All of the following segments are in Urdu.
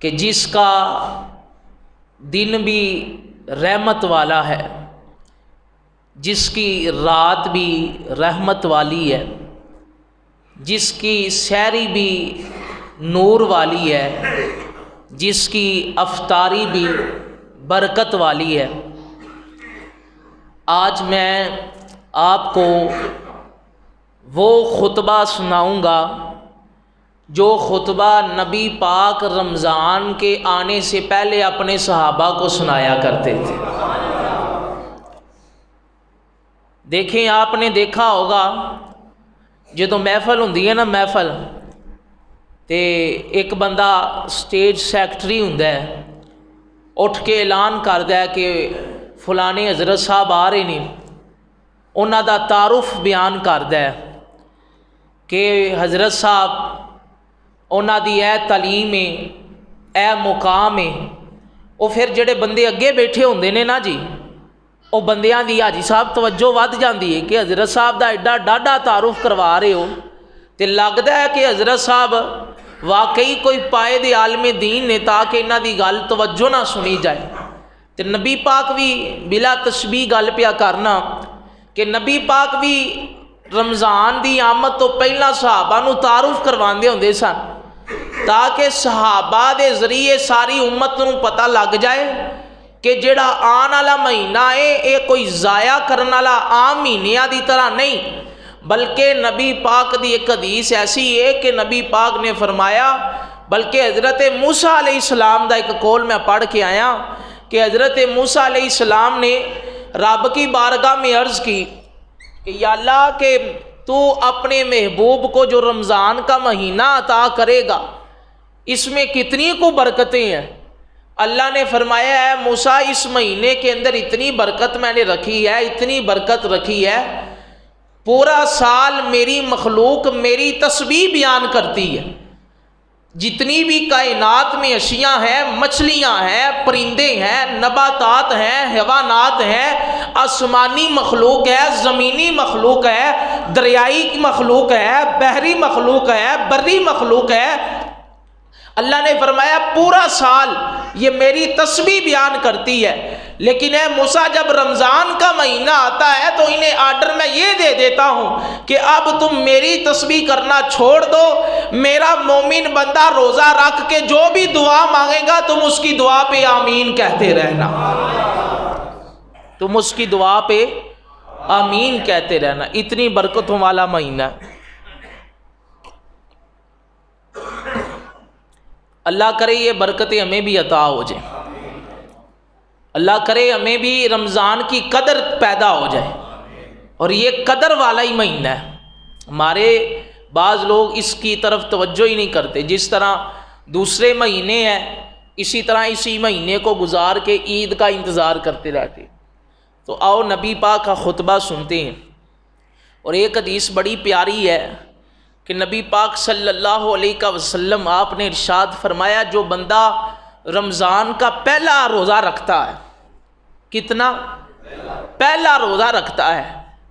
کہ جس کا دن بھی رحمت والا ہے، جس کی رات بھی رحمت والی ہے، جس کی سحری بھی نور والی ہے، جس کی افطاری بھی برکت والی ہے۔ آج میں آپ کو وہ خطبہ سناؤں گا جو خطبہ نبی پاک رمضان کے آنے سے پہلے اپنے صحابہ کو سنایا کرتے تھے۔ دیکھیں، آپ نے دیکھا ہوگا جدوں محفل ہوندی ہے نا، محفل تے ایک بندہ سٹیج سیکٹری ہوندا ہے، اٹھ کے اعلان کردا ہے کہ فلانے حضرت صاحب آ رہے نے، انہاں دا تعارف بیان کردا ہے کہ حضرت صاحب انہاں دی اے تعلیم ہے، اے مقام ہے۔ وہ پھر جڑے بندے اگے بیٹھے ہوندے نے نا جی، وہ بندیاں دی حاجی صاحب توجہ ود جاندی ہے کہ حضرت صاحب دا ایڈا ڈاڈا تعارف کروا رہے ہو، تے لگدا ہے کہ حضرت صاحب واقعی کوئی پائے دے عالم دین نے، تاکہ انہاں دی گل توجہ نہ سنی جائے۔ تے نبی پاک بھی بلا تشبیہ گل پیا کرنا کہ نبی پاک بھی رمضان دی آمد تو پہلا صحابہ نو تعارف کرواندے ہوندے سن، تاکہ صحابہ دے ذریعے ساری امت نو پتہ لگ جائے کہ جڑا آن والا مہینہ ہے یہ کوئی ضائع کرن والا عام مہینیاں دی طرح نہیں، بلکہ نبی پاک دی ایک حدیث ایسی ہے کہ نبی پاک نے فرمایا، بلکہ حضرت موسیٰ علیہ السلام دا ایک قول میں پڑھ کے آیا کہ حضرت موسیٰ علیہ السلام نے رب کی بارگاہ میں عرض کی کہ یا اللہ کہ تو اپنے محبوب کو جو رمضان کا مہینہ عطا کرے گا اس میں کتنی کو برکتیں ہیں۔ اللہ نے فرمایا ہے موسیٰ اس مہینے کے اندر اتنی برکت میں نے رکھی ہے، اتنی برکت رکھی ہے، پورا سال میری مخلوق میری تسبیح بیان کرتی ہے۔ جتنی بھی کائنات میں اشیاء ہیں، مچھلیاں ہیں، پرندے ہیں، نباتات ہیں، حیوانات ہیں، آسمانی مخلوق ہے، زمینی مخلوق ہے، دریائی مخلوق ہے، بحری مخلوق ہے، بری مخلوق ہے، اللہ نے فرمایا پورا سال یہ میری تسبیح بیان کرتی ہے، لیکن اے موسیٰ جب رمضان کا مہینہ آتا ہے تو انہیں آرڈر میں یہ دے دیتا ہوں کہ اب تم میری تسبیح کرنا چھوڑ دو، میرا مومن بندہ روزہ رکھ کے جو بھی دعا مانگے گا تم اس کی دعا پہ آمین کہتے رہنا، تم اس کی دعا پہ آمین کہتے رہنا۔ اتنی برکتوں والا مہینہ ہے۔ اللہ کرے یہ برکتیں ہمیں بھی عطا ہو جائیں، اللہ کرے ہمیں بھی رمضان کی قدر پیدا ہو جائے، اور یہ قدر والا ہی مہینہ ہے۔ ہمارے بعض لوگ اس کی طرف توجہ ہی نہیں کرتے، جس طرح دوسرے مہینے ہیں اسی طرح اسی مہینے کو گزار کے عید کا انتظار کرتے رہتے۔ تو آؤ نبی پاک کا خطبہ سنتے ہیں، اور ایک حدیث بڑی پیاری ہے کہ نبی پاک صلی اللہ علیہ وسلم آپ نے ارشاد فرمایا جو بندہ رمضان کا پہلا روزہ رکھتا ہے، کتنا پہلا روزہ رکھتا ہے،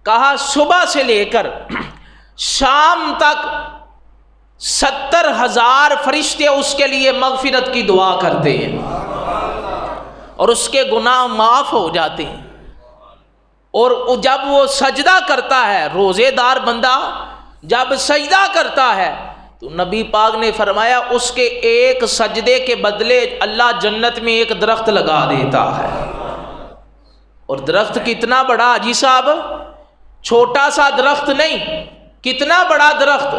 کہا صبح سے لے کر شام تک 70,000 فرشتے اس کے لیے مغفرت کی دعا کرتے ہیں اور اس کے گناہ معاف ہو جاتے ہیں۔ اور جب وہ سجدہ کرتا ہے، روزے دار بندہ جب سجدہ کرتا ہے تو نبی پاک نے فرمایا اس کے ایک سجدے کے بدلے اللہ جنت میں ایک درخت لگا دیتا ہے۔ اور درخت کتنا بڑا حاجی صاحب، چھوٹا سا درخت نہیں، کتنا بڑا درخت،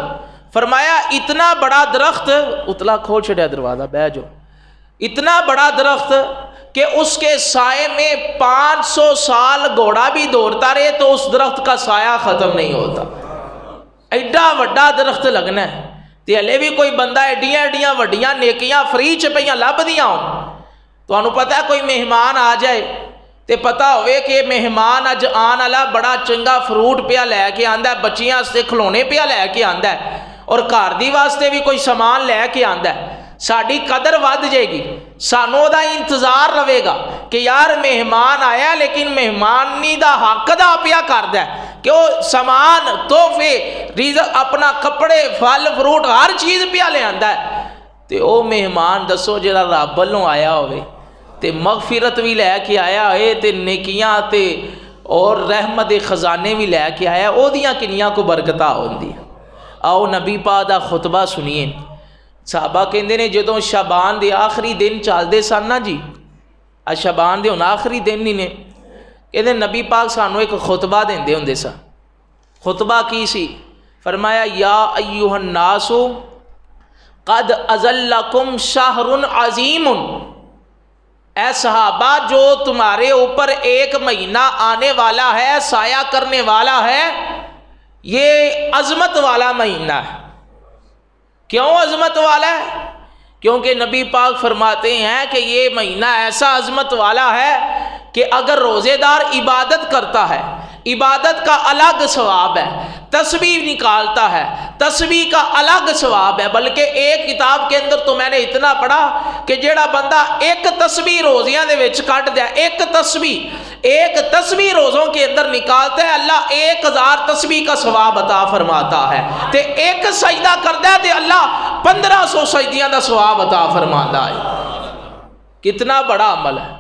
فرمایا اتنا بڑا درخت، اتلا کھول چھڑیا دروازہ بہ جو، اتنا بڑا درخت کہ اس کے سائے میں 500 سال گھوڑا بھی دوڑتا رہے تو اس درخت کا سایہ ختم نہیں ہوتا، ایڈا وڈا درخت لگنا ہے۔ تے ہلے بھی کوئی بندہ ایڈیاں ایڈیاں وڈیاں نیکیاں فری چ پئیاں لبدیاں ہون، تانوں پتہ ہے کوئی مہمان آ جائے تے پتہ ہوئے کہ مہمان اج آن والا بڑا چنگا فروٹ پیا لے کے آندا ہے، بچیاں واسطے کھلونے پیا لے کے آندا ہے، اور گھر دی واسطے بھی کوئی سامان لے کے آندا ہے، ساڈی قدر ود جائے گی، سانوں دا انتظار رہے گا کہ یار مہمان آیا لیکن مہمانی دا حق دا پیا کردا ہے کہ وہ سامان تحفے رزق اپنا کپڑے پھل فروٹ ہر چیز پیا لے آندا ہے۔ تے او مہمان دسو جڑا رب والوں آیا ہوئے تے مغفرت بھی لے کے آیا ہوئے تے نیکیاں تے اور رحمت خزانے بھی لے کے آیا، او دیاں کنیاں کو برکتاں ہوندی۔ آؤ نبی پاک دا خطبہ سنیے۔ صحابہ کہندے نے جدوں شعبان دے آخری دن چلدے سن نا جی، شعبان دے ہن آخری دن ہی نے، کہندے نبی پاک سانوں ایک خطبہ دیندے ہوندے سن۔ خطبہ کی سی؟ فرمایا یا ایھا الناس قد اظلکم شہر عظیم، اے صحابہ جو تمہارے اوپر ایک مہینہ آنے والا ہے، سایہ کرنے والا ہے، یہ عظمت والا مہینہ ہے۔ کیوں عظمت والا ہے؟ کیونکہ نبی پاک فرماتے ہیں کہ یہ مہینہ ایسا عظمت والا ہے کہ اگر روزے دار عبادت کرتا ہے، عبادت کا الگ ثواب ہے، تسبیح نکالتا ہے، تسبیح کا الگ ثواب ہے، بلکہ ایک کتاب کے اندر تو میں نے اتنا پڑھا کہ جیڑا بندہ ایک تسبیح روزیاں دے وچ کٹ دیا، ایک تسبیح روزوں کے اندر نکالتا ہے، اللہ 1000 تسبیح کا ثواب عطا فرماتا ہے، تے ایک سجدہ کرتا ہے تے اللہ 1500 سجدیاں دا ثواب عطا فرماتا ہے۔ کتنا بڑا عمل ہے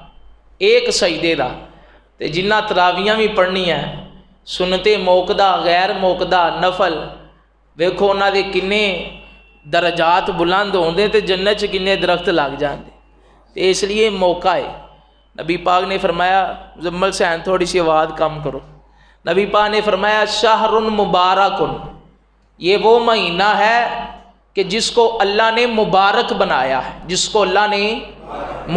ایک سجدے دا۔ تے جنہ تراویاں بھی پڑھنی ہیں، سنتے موقدہ غیر موقدہ نفل، ویکھو انہاں دے کنے درجات بلند ہوندے تے جنت چ کنے درخت لگ جاندے۔ تے اس لیے موقع ہے۔ نبی پاک نے فرمایا، مزمل سین تھوڑی سی آواز کم کرو، نبی پاک نے فرمایا شہر مبارک، یہ وہ مہینہ ہے کہ جس کو اللہ نے مبارک بنایا ہے، جس کو اللہ نے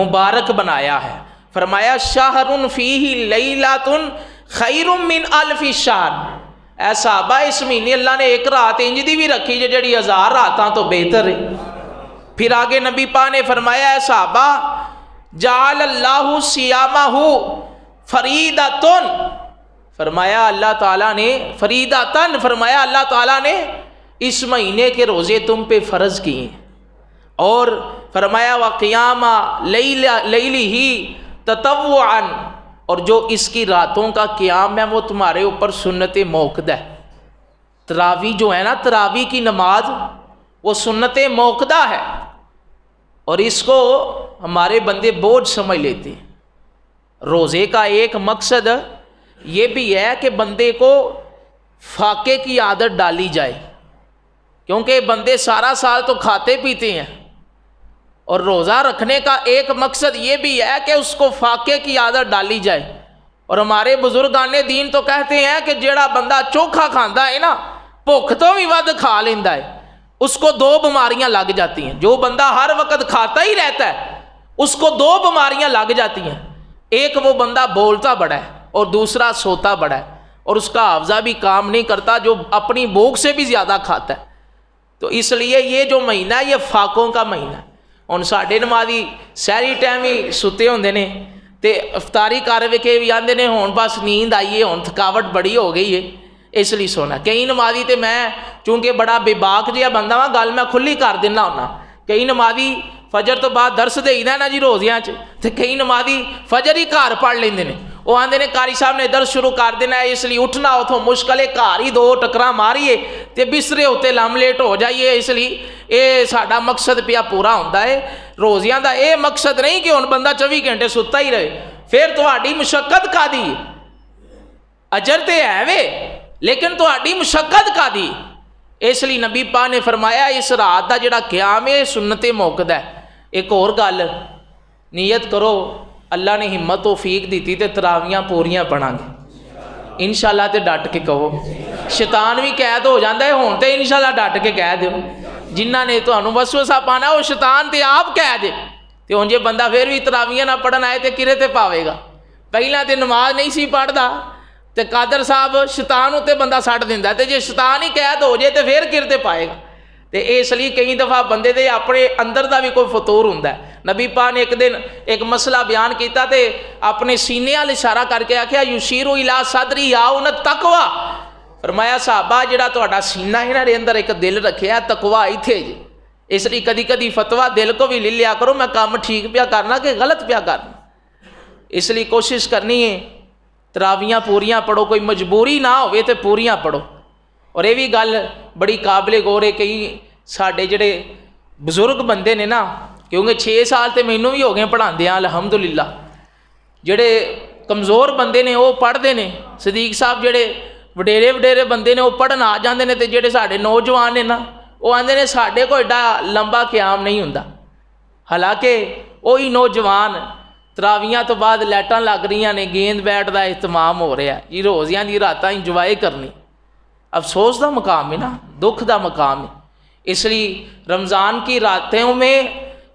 مبارک بنایا ہے۔ فرمایا شہر فیہ لیلۃ خیر من الف شہر، اے صحابہ اس مہینے اللہ نے ایک رات انج دی بھی رکھی جڑی 1000 راتاں تو بہتر ہے۔ پھر آگے نبی پاک نے فرمایا اے صحابہ جعل اللہ صیامہ فریدۃ، فرمایا اللہ تعالیٰ نے فریدۃ، فرمایا اللہ تعالیٰ نے اس مہینے کے روزے تم پہ فرض کیے، اور فرمایا وقیام لیلہ تطوعا، اور جو اس کی راتوں کا قیام ہے وہ تمہارے اوپر سنت موقدہ ہے۔ تراویح جو ہے نا، تراویح کی نماز وہ سنت موقدہ ہے، اور اس کو ہمارے بندے بوجھ سمجھ لیتے ہیں۔ روزے کا ایک مقصد یہ بھی ہے کہ بندے کو فاقے کی عادت ڈالی جائے، کیونکہ بندے سارا سال تو کھاتے پیتے ہیں، اور روزہ رکھنے کا ایک مقصد یہ بھی ہے کہ اس کو فاقے کی عادت ڈالی جائے۔ اور ہمارے بزرگان دین تو کہتے ہیں کہ جیڑا بندہ چوکھا کھاندا ہے نا، بھوک تو بھی ود کھا لیندا ہے، اس کو 2 بیماریاں لگ جاتی ہیں۔ جو بندہ ہر وقت کھاتا ہی رہتا ہے اس کو 2 بیماریاں لگ جاتی ہیں، ایک وہ بندہ بولتا بڑا ہے اور دوسرا سوتا بڑا ہے، اور اس کا حافظہ بھی کام نہیں کرتا، جو اپنی بھوک سے بھی زیادہ کھاتا ہے۔ تو اس لیے یہ جو مہینہ ہے یہ فاقوں کا مہینہ ہے۔ ہن ساڈے نمازی سحری ٹائم ہی ستے ہوندے نے تے افطاری کر کے بھی آندے نے ہن بس نیند آئی ہے، ہن تھکاوٹ بڑی ہو گئی ہے اس لیے سونا۔ کئی نمازی تے میں چونکہ بڑا بے باک جہا بندہ ہاں، گل میں کھلی کر دینا ہونا، کئی نمازی فجر تو بعد درس دینا نا جی روزیاں چ، تے کئی نمازی فجر ہی گھر پڑھ لیندے نے، وہ آندے نے قاری صاحب نے درس شروع کر دینا ہے اس لیے اٹھنا اتوں مشکل ہے، گھر ہی 2 ٹکراں ماریے تے بسترے اتنے لم لیٹ ہو جائیے، اس لیے یہ ساڈا مقصد پیا پورا ہوتا ہے۔ روزیاں دا یہ مقصد نہیں کہ ہن بندہ 24 گھنٹے ستا ہی رہے، پھر تہاڈی مشقت کادی، اجر تے ہے وے لیکن تہاڈی مشقت کادی۔ اس لیے نبی پاک نے فرمایا اس رات دا جڑا قیام ہے سنت موقدہ ہے۔ ایک اور گل نیت کرو، اللہ نے ہمت توفیق دیتی تے تراویاں پوریاں پڑھاں گے انشاءاللہ، تے ڈٹ کے کہو، شیطان بھی قید ہو جاتا ہے ہون تے انشاءاللہ ڈٹ کے کہہ دیو، جنہ نے تانوں وسوسہ پانا وہ شیطان تے آپ کہہ دے، تے ہن جے بندہ پھر بھی تراویاں نہ پڑھن آئے تے کرے تے پاوے گا۔ پہلا تے نماز نہیں سی پڑھدا تے قادر صاحب شیطان اتنے بندہ سٹ دیندا، تے جے شیطان ہی قید ہو جائے تے پھر کرتے پائے گا۔ تے اس لیے کئی دفعہ بندے دے اپنے اندر دا بھی کوئی فطور ہوندا ہے۔ نبی پاک نے ایک دن ایک مسئلہ بیان کیتا تے اپنے سینے وال اشارہ کر کے آکھیا یشیر الی صدری یاؤن تقوی، فرمایا صحابہ جڑا تہاڈا سینہ ہے نا، اندر ایک دل رکھیا تقوی ایتھے جی، اس لیے کدی کدی فتویٰ دل کو بھی لے لیا کرو، میں کام ٹھیک پیا کرنا کہ غلط پیا کرنا۔ اس لیے کوشش کرنی ہے تراویاں پوریاں پڑھو، کوئی مجبوری نہ ہوئے تے پوریاں پڑھو۔ اور یہ بھی گل بڑی قابل غور ہے، کئی ساڈے جڑے بزرگ بندے نے نا، کیونکہ 6 سال تو مینوں بھی ہو گئے پڑھاندے الحمدللہ. جڑے کمزور بندے نے وہ پڑھتے ہیں، صدیق صاحب جڑے وڈیرے بندے نے وہ پڑھن آ جاندے نے، تے جڑے ساڈے نوجوان نے نا وہ آندے نے ساڈے کو ایڈا لمبا قیام نہیں ہوندا. حالانکہ وہی نوجوان تراویاں تو بعد لائٹاں لگ رہی نے، گیند بیٹ کا اہتمام ہو رہا ہے جی، روزیاں دی راتاں انجوائے کرنی. افسوس دا مقام ہے نا، دکھ دا مقام ہے. اس لیے رمضان کی راتوں میں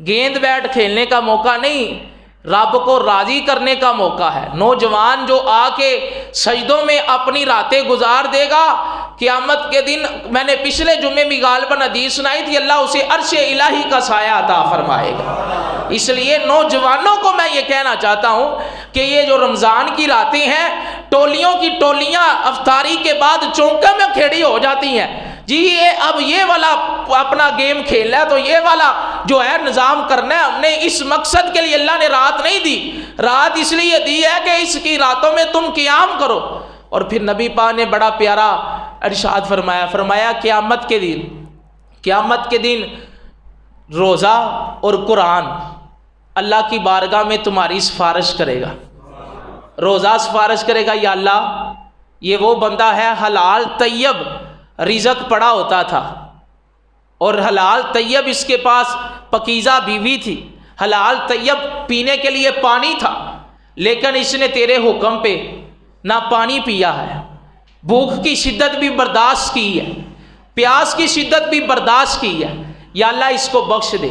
گیند بیٹ کھیلنے کا موقع نہیں، رب کو راضی کرنے کا موقع ہے. نوجوان جو آ کے سجدوں میں اپنی راتیں گزار دے گا، قیامت کے دن میں نے پچھلے جمعے میں غالباً حدیث سنائی تھی، اللہ اسے عرش الہی کا سایہ عطا فرمائے گا. اس لیے نوجوانوں کو میں یہ کہنا چاہتا ہوں کہ یہ جو رمضان کی راتیں ہیں، ٹولیوں کی ٹولیاں افطاری کے بعد چونکے میں کھڑی ہو جاتی ہیں جی، اب یہ والا اپنا گیم کھیلنا ہے تو یہ والا جو ہے نظام کرنا ہے. ہم نے اس مقصد کے لیے اللہ نے رات نہیں دی، رات اس لیے دی ہے کہ اس کی راتوں میں تم قیام کرو. اور پھر نبی پاک نے بڑا پیارا ارشاد فرمایا قیامت کے دن روزہ اور قرآن اللہ کی بارگاہ میں تمہاری سفارش کرے گا. روزہ سفارش کرے گا، یا اللہ یہ وہ بندہ ہے حلال طیب رزق پڑا ہوتا تھا، اور حلال طیب اس کے پاس پکیزہ بیوی تھی، حلال طیب پینے کے لیے پانی تھا، لیکن اس نے تیرے حکم پہ نہ پانی پیا ہے، بھوک کی شدت بھی برداشت کی ہے، پیاس کی شدت بھی برداشت کی ہے. یا اللہ اس کو بخش دے.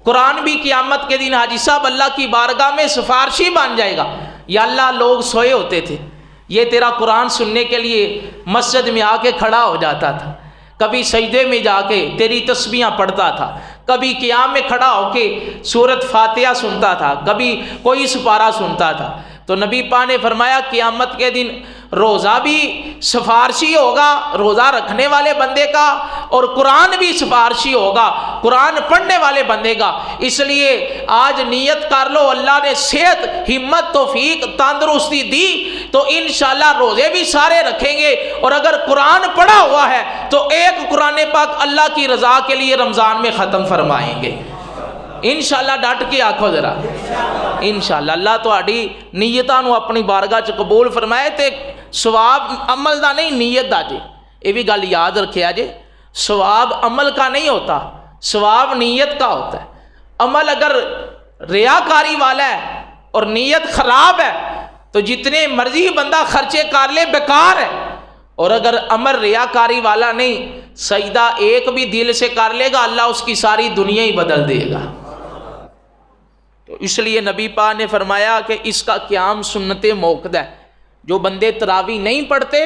قرآن بھی قیامت کے دن حاجی صاحب اللہ کی بارگاہ میں سفارشی بن جائے گا. یا اللہ لوگ سوئے ہوتے تھے، یہ تیرا قرآن سننے کے لیے مسجد میں آ کے کھڑا ہو جاتا تھا، کبھی سجدے میں جا کے تیری تسبیحاں پڑھتا تھا، کبھی قیام میں کھڑا ہو کے سورۃ فاتحہ سنتا تھا، کبھی کوئی سپارہ سنتا تھا. تو نبی پاک نے فرمایا قیامت کے دن روزہ بھی سفارشی ہوگا روزہ رکھنے والے بندے کا، اور قرآن بھی سفارشی ہوگا قرآن پڑھنے والے بندے کا. اس لیے آج نیت کر لو، اللہ نے صحت، ہمت، توفیق، تندرستی دی تو انشاءاللہ روزے بھی سارے رکھیں گے، اور اگر قرآن پڑھا ہوا ہے تو ایک قرآن پاک اللہ کی رضا کے لیے رمضان میں ختم فرمائیں گے انشاءاللہ. ڈٹ کے آکھو ذرا انشاءاللہ. اللہ تہاڈی نیتاں نو اپنی بارگاہ چ قبول فرمائے، تے ثواب عمل دا نہیں نیت دا جے. یہ بھی گل یاد رکھیا جے، ثواب عمل کا نہیں ہوتا، ثواب نیت کا ہوتا ہے. عمل اگر ریاکاری والا ہے اور نیت خراب ہے تو جتنے مرضی بندہ خرچے کر لے بیکار ہے. اور اگر عمل ریاکاری والا نہیں، سجدہ ایک بھی دل سے کر لے گا اللہ اس کی ساری دنیا ہی بدل دے گا. تو اس لیے نبی پاک نے فرمایا کہ اس کا قیام سنت موقدہ ہے. جو بندے تراویح نہیں پڑھتے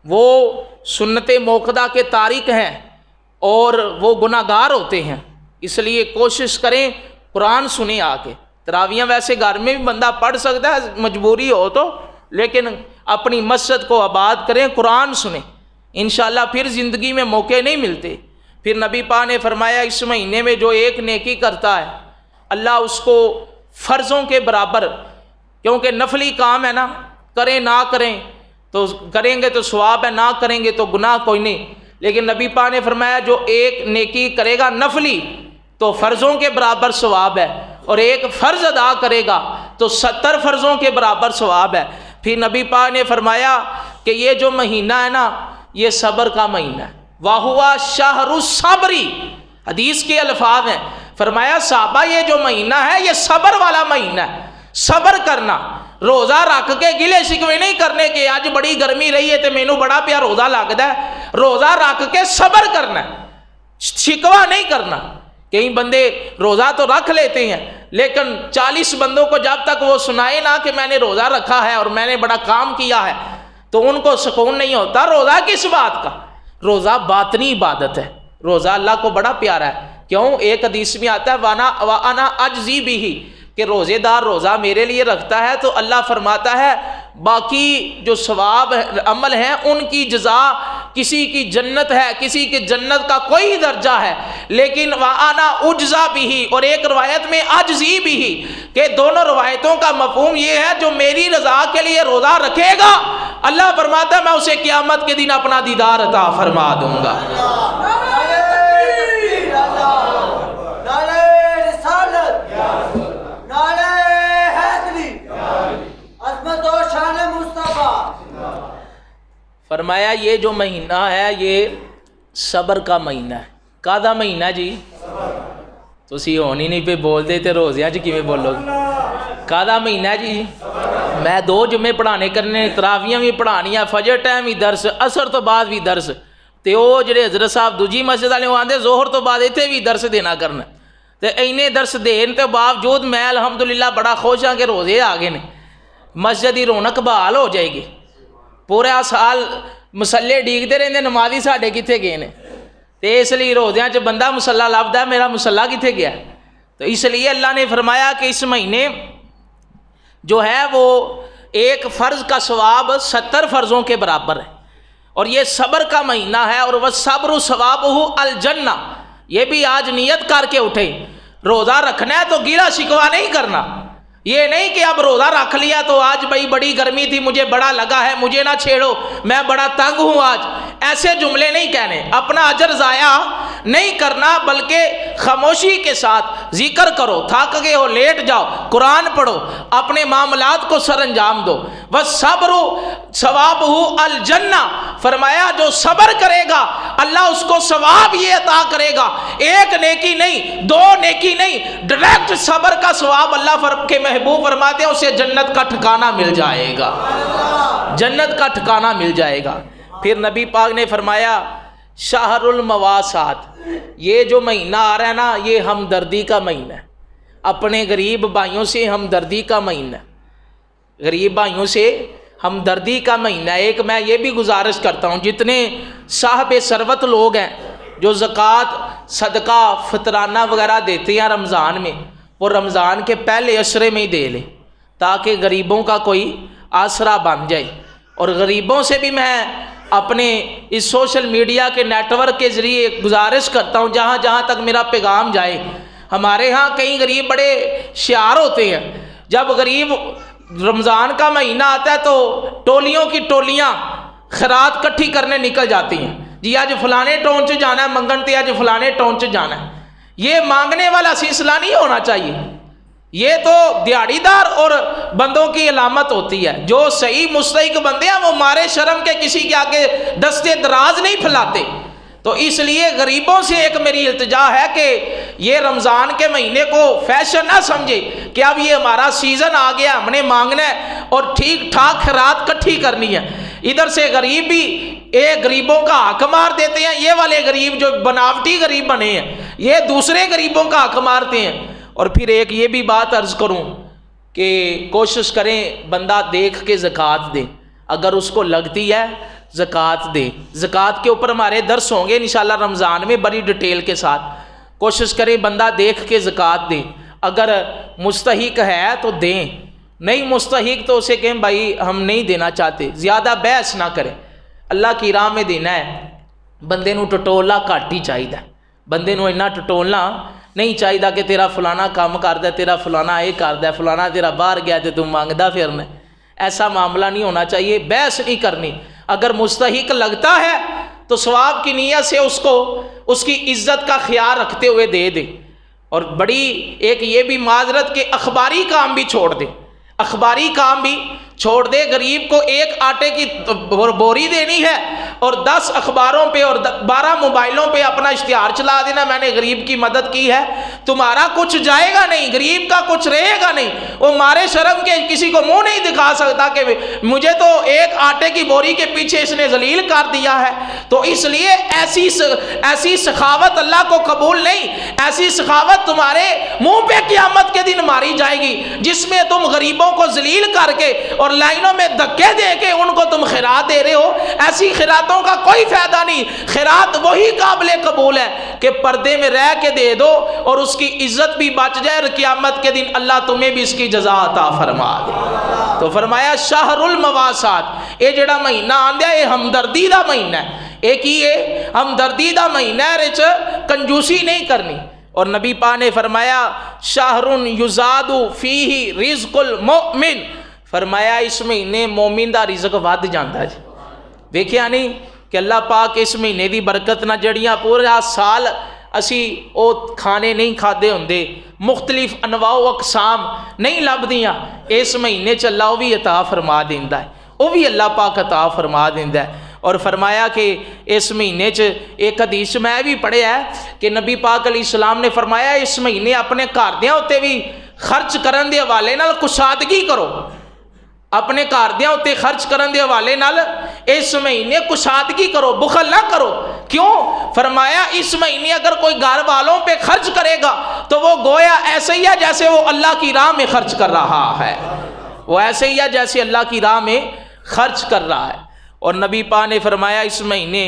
وہ سنت موقدہ کے تارک ہیں اور وہ گناہ گار ہوتے ہیں. اس لیے کوشش کریں قرآن سنیں آ کے. تراویحاں ویسے گھر میں بھی بندہ پڑھ سکتا ہے مجبوری ہو تو، لیکن اپنی مسجد کو آباد کریں، قرآن سنیں انشاءاللہ. پھر زندگی میں موقع نہیں ملتے. پھر نبی پاک نے فرمایا اس مہینے میں جو ایک نیکی کرتا ہے اللہ اس کو فرضوں کے برابر، کیونکہ نفلی کام ہے نا، کریں نہ کریں تو کریں گے تو ثواب ہے، نہ کریں گے تو گناہ کوئی نہیں. لیکن نبی پاک نے فرمایا جو ایک نیکی کرے گا نفلی تو فرضوں کے برابر ثواب ہے، اور ایک فرض ادا کرے گا تو 70 فرضوں کے برابر ثواب ہے. پھر نبی پاک نے فرمایا کہ یہ جو مہینہ ہے نا یہ صبر کا مہینہ ہے. وَهُوَ شَهْرُ الصَّبْرِ، حدیث کے الفاظ ہیں. فرمایا صحابہ یہ جو مہینہ ہے یہ صبر والا مہینہ ہے. صبر کرنا، روزہ رکھ کے گلے شکوے نہیں کرنے کہ آج بڑی گرمی رہی ہے تو مینوں بڑا پیا روزہ لگتا ہے. روزہ رکھ کے صبر کرنا ہے، شکوہ نہیں کرنا. کئی بندے روزہ تو رکھ لیتے ہیں لیکن 40 بندوں کو جب تک وہ سنائے نہ کہ میں نے روزہ رکھا ہے اور میں نے بڑا کام کیا ہے تو ان کو سکون نہیں ہوتا. روزہ کس بات کا؟ روزہ باطنی عبادت ہے. روزہ اللہ کو بڑا پیارا ہے. کیوں؟ ایک حدیث میں آتا ہے وَأَنَا أَجْزِي بِهِ، کہ روزے دار روزہ میرے لیے رکھتا ہے تو اللہ فرماتا ہے باقی جو ثواب عمل ہیں ان کی جزا، کسی کی جنت ہے، کسی کی جنت کا کوئی درجہ ہے، لیکن وَأَنَا أُجْزَى بِهِ، اور ایک روایت میں أَجْزِي بِهِ، کہ دونوں روایتوں کا مفہوم یہ ہے جو میری رضا کے لیے روزہ رکھے گا اللہ فرماتا ہے میں اسے قیامت کے دن اپنا دیدار عطا فرما دوں گا. فرمایا یہ جو مہینہ ہے یہ صبر کا مہینہ ہے. کاہدا مہینہ جی؟ تسی ہون ہی نہیں پہ بولتے تے روزیاں چ کیویں بولو گے؟ کاہدا مہینہ ہے جی؟ میں 2 جمعے پڑھانے کرنے، تراویاں بھی پڑھانیاں، فجر ٹائم بھی درس، عصر تو بعد بھی درس، تے وہ جڑے حضرت صاحب دوجی مسجد والے وہ آندے ظہر تو بعد اتنے بھی درس دینا کرنا. تے اینے درس دین تے باوجود میں الحمدللہ بڑا خوش ہاں کہ روزے آ گئے نے، مسجد کی رونق بحال ہو جائے گی. پورا سال مسلے ڈیگتے رہتے، نمازی ساڈے کتنے گئے نے؟ تو اس لیے روزیاں چ بندہ مسلح لبدا ہے، میرا مسلح کتنے گیا؟ تو اس لیے اللہ نے فرمایا کہ اس مہینے جو ہے وہ ایک فرض کا ثواب 70 فرضوں کے برابر ہے. اور یہ صبر کا مہینہ ہے، اور وہ صبر ثوابہ الجنہ. یہ بھی آج نیت کر کے اٹھے، روزہ رکھنا ہے تو گیلا شکوا نہیں کرنا. یہ نہیں کہ اب روزہ رکھ لیا تو آج بھائی بڑی گرمی تھی، مجھے بڑا لگا ہے، مجھے نہ چھیڑو، میں بڑا تنگ ہوں آج. ایسے جملے نہیں کہنے، اپنا اجر ضائع نہیں کرنا، بلکہ خاموشی کے ساتھ ذکر کرو. تھک گئے ہو لیٹ جاؤ، قرآن پڑھو، اپنے معاملات کو سر انجام دو. وَالصَّبْرُ ثَوَابُهُ الجنہ. فرمایا جو صبر کرے گا اللہ اس کو ثواب یہ عطا کرے گا، 1 نیکی نہیں، 2 نیکی نہیں، ڈائریکٹ صبر کا ثواب اللہ کے محبوب فرماتے ہیں اسے جنت کا ٹھکانہ مل جائے گا، جنت کا ٹھکانہ مل جائے گا. پھر نبی پاک نے فرمایا شہر المواسات، یہ جو مہینہ آ رہا ہے نا یہ ہمدردی کا مہینہ ہے. اپنے غریب بھائیوں سے ہمدردی کا مہینہ ہے، غریب بھائیوں سے ہمدردی کا مہینہ ہے. ایک میں یہ بھی گزارش کرتا ہوں، جتنے صاحب ثروت لوگ ہیں جو زکوٰۃ صدقہ فطرانہ وغیرہ دیتے ہیں رمضان میں، وہ رمضان کے پہلے عشرے میں ہی دے لیں تاکہ غریبوں کا کوئی آسرا بن جائے. اور غریبوں سے بھی میں اپنے اس سوشل میڈیا کے نیٹ ورک کے ذریعے گزارش کرتا ہوں، جہاں جہاں تک میرا پیغام جائے. ہمارے ہاں کئی غریب بڑے شعار ہوتے ہیں، جب غریب رمضان کا مہینہ آتا ہے تو ٹولیوں کی ٹولیاں خیرات کٹھی کرنے نکل جاتی ہیں. جی آج فلانے ٹون سے جانا ہے منگن تے، آج فلانے ٹون سے جانا ہے. یہ مانگنے والا سلسلہ نہیں ہونا چاہیے، یہ تو دیہڑی دار اور بندوں کی علامت ہوتی ہے. جو صحیح مستحق بندے ہیں وہ مارے شرم کے کسی کے آگے دستے دراز نہیں پھیلاتے. تو اس لیے غریبوں سے ایک میری التجا ہے کہ یہ رمضان کے مہینے کو فیشن نہ سمجھے کہ اب یہ ہمارا سیزن آ گیا، ہم نے مانگنا ہے اور ٹھیک ٹھاک خیرات کٹھی کرنی ہے. ادھر سے غریب بھی ایک غریبوں کا حق مار دیتے ہیں، یہ والے غریب جو بناوٹی غریب بنے ہیں یہ دوسرے غریبوں کا حق مارتے ہیں. اور پھر ایک یہ بھی بات عرض کروں کہ کوشش کریں بندہ دیکھ کے زکوٰۃ دے، اگر اس کو لگتی ہے زکوٰۃ دے. زکوٰۃ کے اوپر ہمارے درس ہوں گے انشاءاللہ رمضان میں بڑی ڈیٹیل کے ساتھ. کوشش کریں بندہ دیکھ کے زکوٰۃ دے، اگر مستحق ہے تو دیں، نہیں مستحق تو اسے کہیں بھائی ہم نہیں دینا چاہتے. زیادہ بحث نہ کریں، اللہ کی راہ میں دینا ہے. بندے نو ٹٹولنا گھٹ ہی چاہیے، بندے نو اتنا ٹٹولنا نہیں چاہیے کہ تیرا فلانا کام کردا ہے، تیرا فلانا یہ کردا ہے، فلانا تیرا باہر گیا تو تم مانگدا پھرنا. ایسا معاملہ نہیں ہونا چاہیے، بحث نہیں کرنی. اگر مستحق لگتا ہے تو ثواب کی نیت سے اس کو اس کی عزت کا خیال رکھتے ہوئے دے دے. اور بڑی ایک یہ بھی معذرت کہ اخباری کام بھی چھوڑ دے، اخباری کام بھی چھوڑ دے. غریب کو 1 آٹے کی بوری دینی ہے اور 10 اخباروں پہ اور 12 موبائلوں پہ اپنا اشتہار چلا دینا میں نے غریب کی مدد کی ہے. تمہارا کچھ جائے گا نہیں، غریب کا کچھ رہے گا نہیں. وہ مارے شرم کے کسی کو منہ نہیں دکھا سکتا کہ مجھے تو 1 آٹے کی بوری کے پیچھے اس نے ذلیل کر دیا ہے. تو اس لیے ایسی سخاوت اللہ کو قبول نہیں. ایسی سخاوت تمہارے منہ پہ قیامت کے دن ماری جائے گی جس میں تم غریبوں کو ذلیل کر کے اور لائنوں میں دھکے دے کے ان کو تم خیرات دے رہے ہو. ایسی خیراتوں کا کوئی فائدہ نہیں. خیرات وہی قابل قبول ہے کہ پردے میں رہ کے دے دو اور اس کی عزت بھی بچ جائے اور قیامت کے دن اللہ تمہیں بھی اس کی جزا عطا فرما دے. تو فرمایا شہر المواسات، یہ جڑا مہینہ آندیا یہ ہمدردی دا مہینہ ہے. ایک ہی ہے ہمدردی دا مہینہ ہے، رچ کنجوسی نہیں کرنی. اور نبی پاک نے فرمایا شہر یزاد فیہ رزق المؤمن، فرمایا اس مہینے مومن دا رزق ود جاندا ہے. ویکھیا نہیں کہ اللہ پاک اس مہینے دی برکت نہ جڑیاں پورا سال اسی او کھانے نہیں کھادے ہوندے، مختلف انواع و اقسام نہیں لبدیاں، اس مہینے چ اللہ وہ بھی عطا فرما دیندا ہے، وہ بھی اللہ پاک عطا فرما دیندا ہے. اور فرمایا کہ اس مہینے ایک حدیث میں بھی پڑھیا ہے کہ نبی پاک علیہ السلام نے فرمایا اس مہینے اپنے گھردیاں اتنے بھی خرچ کرن دے حوالے نال کشادگی کرو، اپنے گھردیاں اتنے خرچ کرن دے حوالے نال اس مہینے کشادگی کرو، بخل نہ کرو۔ کیوں؟ فرمایا اس مہینے اگر کوئی گھر والوں پہ خرچ کرے گا تو وہ گویا ایسے ہی ہے جیسے وہ اللہ کی راہ میں خرچ کر رہا ہے، وہ ایسے ہی ہے جیسے اللہ کی راہ میں خرچ کر رہا ہے۔ اور نبی پاک نے فرمایا اس مہینے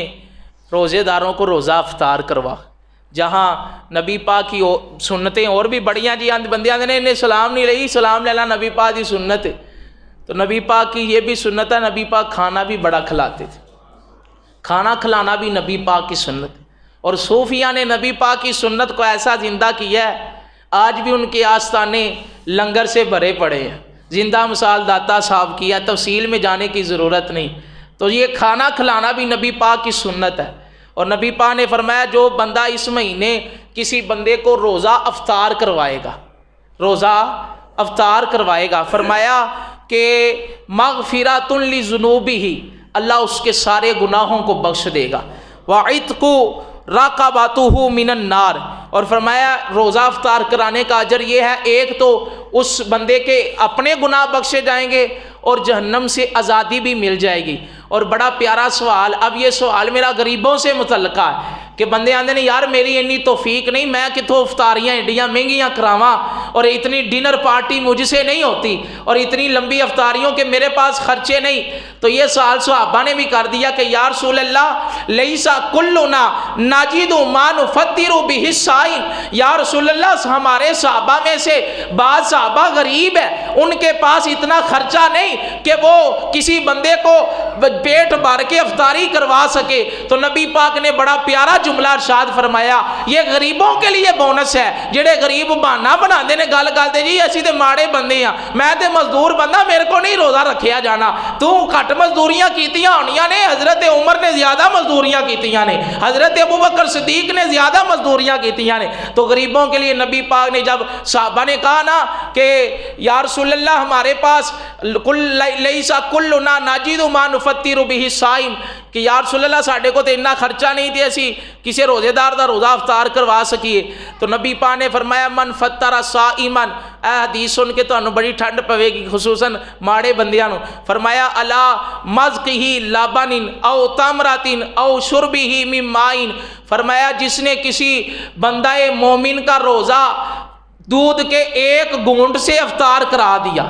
روزے داروں کو روزہ افطار کروا، جہاں نبی پاک کی سنتیں اور بھی بڑیاں جی بندیاں نے انہیں سلام نہیں لئی، سلام لینا نبی پاک کی سنت ہے، تو نبی پاک کی یہ بھی سنت ہے، نبی پاک کھانا بھی بڑا کھلاتے تھے، کھانا کھلانا بھی نبی پاک کی سنت ہے۔ اور صوفیہ نے نبی پاک کی سنت کو ایسا زندہ کیا ہے، آج بھی ان کے آستانے لنگر سے بھرے پڑے ہیں، زندہ مثال داتا صاحب کی ہے، تفصیل میں جانے کی ضرورت نہیں۔ تو یہ کھانا کھلانا بھی نبی پاک کی سنت ہے۔ اور نبی پاک نے فرمایا جو بندہ اس مہینے کسی بندے کو روزہ افطار کروائے گا، روزہ افطار کروائے گا، فرمایا کہ مغفرۃ لذنوبہ، اللہ اس کے سارے گناہوں کو بخش دے گا، وعتق رقبتہ من النار، اور فرمایا روزہ افطار کرانے کا اجر یہ ہے، ایک تو اس بندے کے اپنے گناہ بخشے جائیں گے اور جہنم سے آزادی بھی مل جائے گی۔ اور بڑا پیارا سوال، اب یہ سوال میرا غریبوں سے متعلقہ ہے کہ بندے آندے نے یار میری اتنی توفیق نہیں، میں کتوں افطاریاں ایڈیاں مہنگیاں کراواں، اور اتنی ڈنر پارٹی مجھ سے نہیں ہوتی، اور اتنی لمبی افطاریوں کے میرے پاس خرچے نہیں۔ تو یہ سوال صحابہ نے بھی کر دیا کہ یا رسول اللہ لیسا کلنا نجد ما نفطر بہ الصائم، یا رسول اللہ ہمارے صحابہ میں سے بعض صحابہ غریب ہے، ان کے پاس اتنا خرچہ نہیں کہ وہ کسی بندے کو پیٹ بھر کے افطاری کروا سکے۔ تو نبی پاک نے بڑا پیارا جملہ ارشاد فرمایا، یہ غریبوں کے لیے بونس ہے، جڑے غریب بہانہ بنا دے نے گل کرتے جی اسی تے ماڑے بندے ہاں، میں تے مزدور بندہ، میرے کو نہیں روزہ رکھیا جانا، تو گھٹ مزدوریاں کیتیاں ہونیاں نے، حضرت عمر نے زیادہ مزدوریاں کیتیاں نے، حضرت ابوبکر صدیق نے زیادہ مزدوریاں کیتیاں نے۔ تو غریبوں کے لیے نبی پاک نے جب صحابہ نے کہا نا کہ یا رسول اللہ ہمارے پاس لیسا کلنا نجد ما نفطر بہ الصائم، کہ یا رسول اللہ ساڈے کو تے اتنا خرچہ نہیں تے اسی کسی روزے دار دا روزہ افطار کروا سکیے۔ تو نبی پاک نے فرمایا من فطر صائما، اے حدیث سن کے تانوں بڑی ٹھنڈ پوے گی خصوصاً ماڑے بندیاں نو، فرمایا الا مذقہ لبن او تمرۃ او شربہ من ماء، فرمایا جس نے کسی بندہ مومن کا روزہ دودھ کے ایک گھونٹ سے افطار کرا دیا،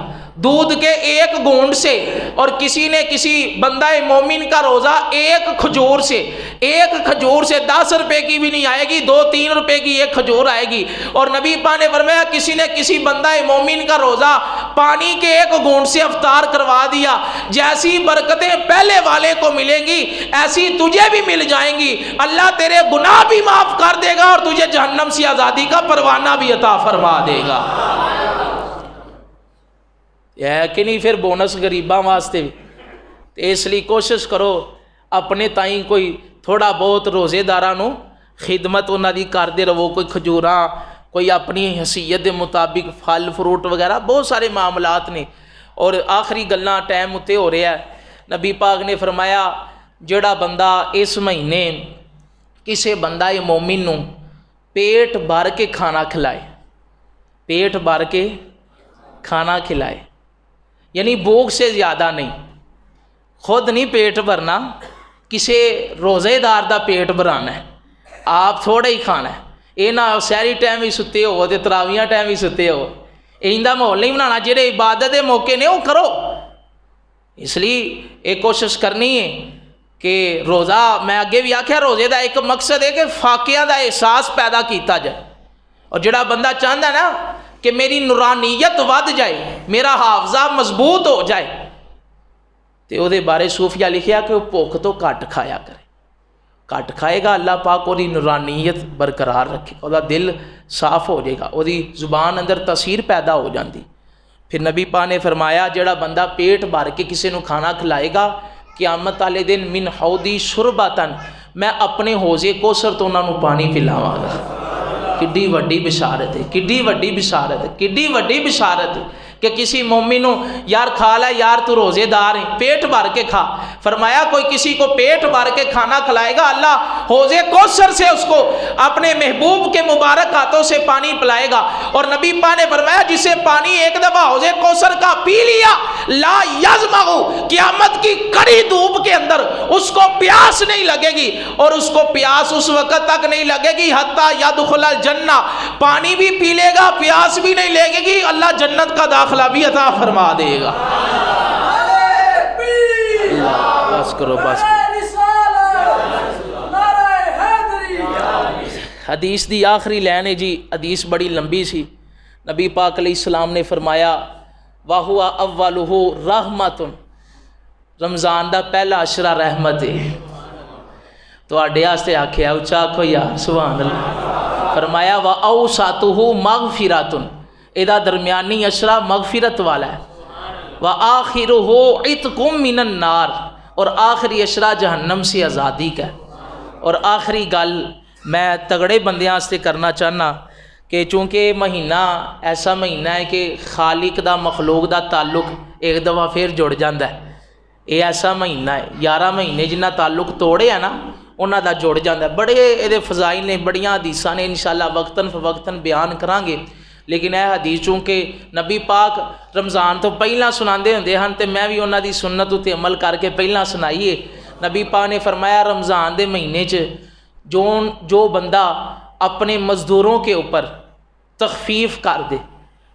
دودھ کے ایک گھونٹ سے، اور کسی نے کسی بندہ مومن کا روزہ ایک کھجور سے، ایک کھجور سے 10 روپے کی بھی نہیں آئے گی، 2-3 روپے کی ایک کھجور آئے گی۔ اور نبی پاک نے فرمایا کسی نے کسی بندہ مومن کا روزہ پانی کے ایک گھونٹ سے افطار کروا دیا، جیسی برکتیں پہلے والے کو ملیں گی ایسی تجھے بھی مل جائیں گی، اللہ تیرے گناہ بھی معاف کر دے گا اور تجھے جہنم سے آزادی کا پروانہ بھی عطا فرما دے گا۔ ہے کہ نہیں؟ پھر بونس غریباں واسطے بھی۔ اس لیے کوشش کرو اپنے تائیں کوئی تھوڑا بہت روزے داراں نو خدمت انہاں دی کردے رہو، کوئی کھجوراں، کوئی اپنی حیثیت دے مطابق پھل فروٹ وغیرہ، بہت سارے معاملات نے۔ اور آخری گلاں ٹائم اتے ہو رہا ہے، نبی پاک نے فرمایا جڑا بندہ اس مہینے کسے بندہ مومن نو پیٹ بھر کے کھانا کھلائے، پیٹ بھر کے کھانا کھلائے، یعنی بھوک سے زیادہ نہیں، خود نہیں پیٹ بھرنا، کسے روزے دار دا پیٹ بھرانا ہے، آپ تھوڑا ہی کھانا ہے، یہ نہ سحری ٹائم ہی ستے ہو تے تراویاں ٹائم ہی ستے ہو، ایندہ ماحول نہیں بنانا، جہے عبادت دے موقع نے وہ کرو۔ اس لیے ایک کوشش کرنی ہے کہ روزہ، میں اگے بھی آکھیا روزے دا ایک مقصد ہے کہ فاقیہ دا احساس پیدا کیتا جائے، اور جڑا بندہ چاہتا ہے نا کہ میری نورانیت ود جائے، میرا حافظہ مضبوط ہو جائے، تو وہ دے بارے صوفیہ لکھیا کہ وہ بھوک تو گھٹ کھایا کرے، گھٹ کھائے گا اللہ پاک وہ نورانیت برقرار رکھے، وہ دل صاف ہو جائے گا، وہ زبان اندر تاثیر پیدا ہو جاندی۔ پھر نبی پاک نے فرمایا جڑا بندہ پیٹ بھر کے کسی نو کھانا کھلائے گا قیامت والے دن من حوضی شربتن، میں اپنے حوضے کوثر تو انہوں نے پانی پلاواں گا۔ کڈی وڈی بشارت ہے، کڈی وڈی بشارت ہے، کڈی وڈی بشارت ہے کہ کسی مومن نو یار کھا لے یار تو روزے دار ہے پیٹ بھر کے کھا. فرمایا کوئی کسی کو پیٹ بھر کے کھانا کھلائے گا اللہ حوضے کوثر سے اس کو اپنے محبوب کے مبارک ہاتھوں سے پانی پلائے گا. اور نبی پاک نے فرمایا جسے پانی ایک دفعہ حوضے کوثر کا پی لیا لا یظمأ قیامت کی کڑی دھوپ کے اندر اس کو پیاس نہیں لگے گی. اور اس کو پیاس اس وقت تک نہیں لگے گی حتی یدخل الجنہ, پانی بھی پی لے گا پیاس بھی نہیں لگے گی, اللہ جنت کا داخلہ بھی عطا فرما دے گا. بس کرو بس. حدیث دی آخری لائن ہے جی, حدیث بڑی لمبی سی. نبی پاک علیہ السلام نے فرمایا وَهُوَ أَوَّلُهُ رَحْمَةٌ, رمضان دا پہلا عشرہ رحمت ہے. تواڈے واسطے آکھیا اچھا آکھو یار سبحان اللہ. فرمایا وَأَوْسَطُهُ مَغْفِرَةٌ, ادا درمیانی عشرہ مغفرت والا ہے. وَآخِرُهُ عِتْقٌ مِّنَ النَّارِ, اور آخری عشرہ جہنم سے آزادی کا ہے. اور آخری گل میں تگڑے بندیاں واسطے کرنا چاہنا کہ چونکہ مہینہ ایسا مہینہ ہے کہ خالق دا مخلوق دا تعلق ایک دفعہ پھر جڑ جاندہ ہے. یہ ایسا مہینہ ہے 11 مہینے جنہ تعلق توڑے ہیں نا انہاں دا جڑ جاندہ ہے. بڑے یہ فضائل نے بڑیاں حدیثاں نے انشاءاللہ وقتاً فوقتاً بیان کران گے. لیکن یہ حدیث چونکہ نبی پاک رمضان تو پہلا سناندے ہوندے ہن تے میں بھی انہاں دی سنت تے عمل کر کے پہلا سنائیے. نبی پاک نے فرمایا رمضان دے مہینے جو بندہ اپنے مزدوروں کے اوپر تخفیف کر دے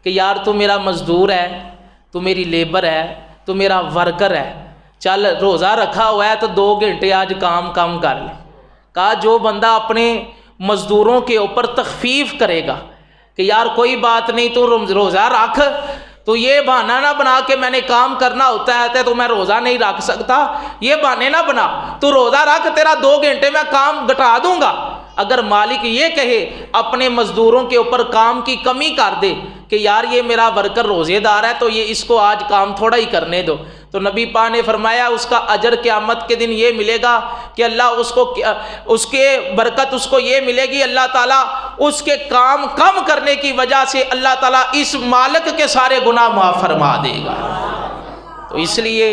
کہ یار تو میرا مزدور ہے, تو میری لیبر ہے, تو میرا ورکر ہے, چل روزہ رکھا ہوا ہے تو 2 گھنٹے آج کام کم کر لے. کہا جو بندہ اپنے مزدوروں کے اوپر تخفیف کرے گا کہ یار کوئی بات نہیں تو روزہ رکھ, تو یہ بہانہ نہ بنا کہ میں نے کام کرنا ہوتا ہے تو میں روزہ نہیں رکھ سکتا, یہ بہانے نہ بنا, تو روزہ رکھ تیرا 2 گھنٹے میں کام گھٹا دوں گا. اگر مالک یہ کہے اپنے مزدوروں کے اوپر کام کی کمی کر دے کہ یار یہ میرا ورکر روزے دار ہے تو یہ اس کو آج کام تھوڑا ہی کرنے دو, تو نبی پاک نے فرمایا اس کا اجر قیامت کے دن یہ ملے گا کہ اللہ اس کے برکت اس کو یہ ملے گی, اللہ تعالیٰ اس کے کام کم کرنے کی وجہ سے اللہ تعالیٰ اس مالک کے سارے گناہ معاف فرما دے گا. تو اس لیے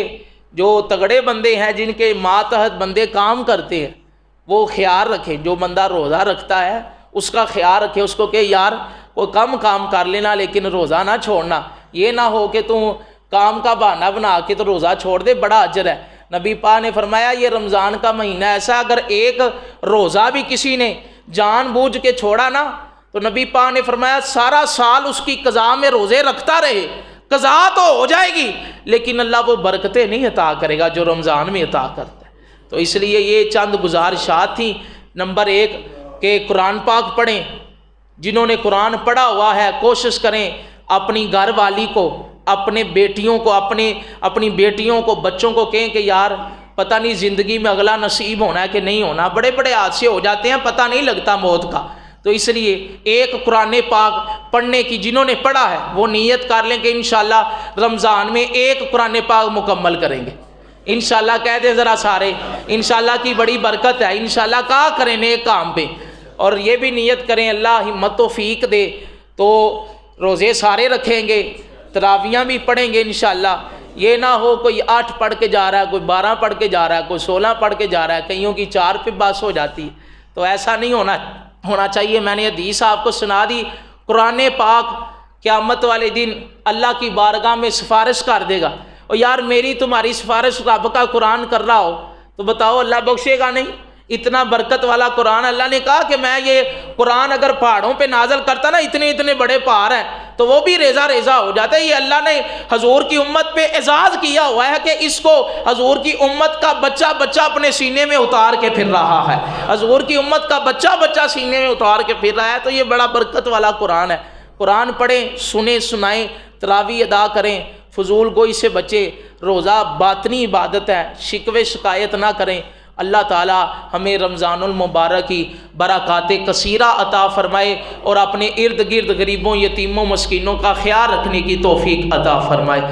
جو تگڑے بندے ہیں جن کے ماتحت بندے کام کرتے ہیں وہ خیال رکھیں, جو بندہ روزہ رکھتا ہے اس کا خیال رکھے, اس کو کہ یار کوئی کم کام کر لینا لیکن روزہ نہ چھوڑنا. یہ نہ ہو کہ تم کام کا بہانہ بنا کے تو روزہ چھوڑ دے, بڑا اجر ہے. نبی پاک نے فرمایا یہ رمضان کا مہینہ ایسا اگر ایک روزہ بھی کسی نے جان بوجھ کے چھوڑا نا تو نبی پاک نے فرمایا سارا سال اس کی قضا میں روزے رکھتا رہے, قضا تو ہو جائے گی لیکن اللہ وہ برکتیں نہیں عطا کرے گا جو رمضان میں عطا کرتا ہے. تو اس لیے یہ چند گزارشات تھیں. نمبر 1 کہ قرآن پاک پڑھیں, جنہوں نے قرآن پڑھا ہوا ہے کوشش کریں اپنی گھر والی کو, اپنے بیٹیوں کو, اپنی بیٹیوں کو, بچوں کو کہیں کہ یار پتہ نہیں زندگی میں اگلا نصیب ہونا ہے کہ نہیں ہونا, بڑے بڑے حادثے ہو جاتے ہیں پتہ نہیں لگتا موت کا. تو اس لیے ایک قرآن پاک پڑھنے کی جنہوں نے پڑھا ہے وہ نیت کر لیں کہ انشاءاللہ رمضان میں ایک قرآن پاک مکمل کریں گے. انشاءاللہ کہہ دیں ذرا سارے, انشاءاللہ کی بڑی برکت ہے, انشاءاللہ کہا کریں نیک کام پہ. اور یہ بھی نیت کریں اللہ ہمت توفیق دے تو روزے سارے رکھیں گے, تراویاں بھی پڑھیں گے انشاءاللہ. یہ نہ ہو کوئی 8 پڑھ کے جا رہا ہے, کوئی 12 پڑھ کے جا رہا ہے, کوئی 16 پڑھ کے جا رہا ہے, کئیوں کی 4 پہ بس ہو جاتی ہے. تو ایسا نہیں ہونا چاہیے. میں نے حدیث آپ کو سنا دی, قرآن پاک قیامت والے دن اللہ کی بارگاہ میں سفارش کر دے گا. اور یار میری تمہاری سفارش رب کا قرآن کر رہا ہو تو بتاؤ اللہ بخشے گا نہیں؟ اتنا برکت والا قرآن. اللہ نے کہا کہ میں یہ قرآن اگر پہاڑوں پہ نازل کرتا نا, اتنے بڑے پہاڑ ہیں تو وہ بھی ریزہ ہو جاتا ہے. یہ اللہ نے حضور کی امت پہ اعزاز کیا ہوا ہے کہ اس کو حضور کی امت کا بچہ اپنے سینے میں اتار کے پھر رہا ہے, حضور کی امت کا بچہ سینے میں اتار کے پھر رہا ہے. تو یہ بڑا برکت والا قرآن ہے. قرآن پڑھیں, سنیں, سنائیں, تراویح ادا کریں, فضول گوئی سے بچے. روزہ باطنی عبادت ہے, شکوے شکایت نہ کریں. اللہ تعالی ہمیں رمضان المبارک کی برکات کثیرہ عطا فرمائے اور اپنے ارد گرد غریبوں, یتیموں, مسکینوں کا خیال رکھنے کی توفیق عطا فرمائے.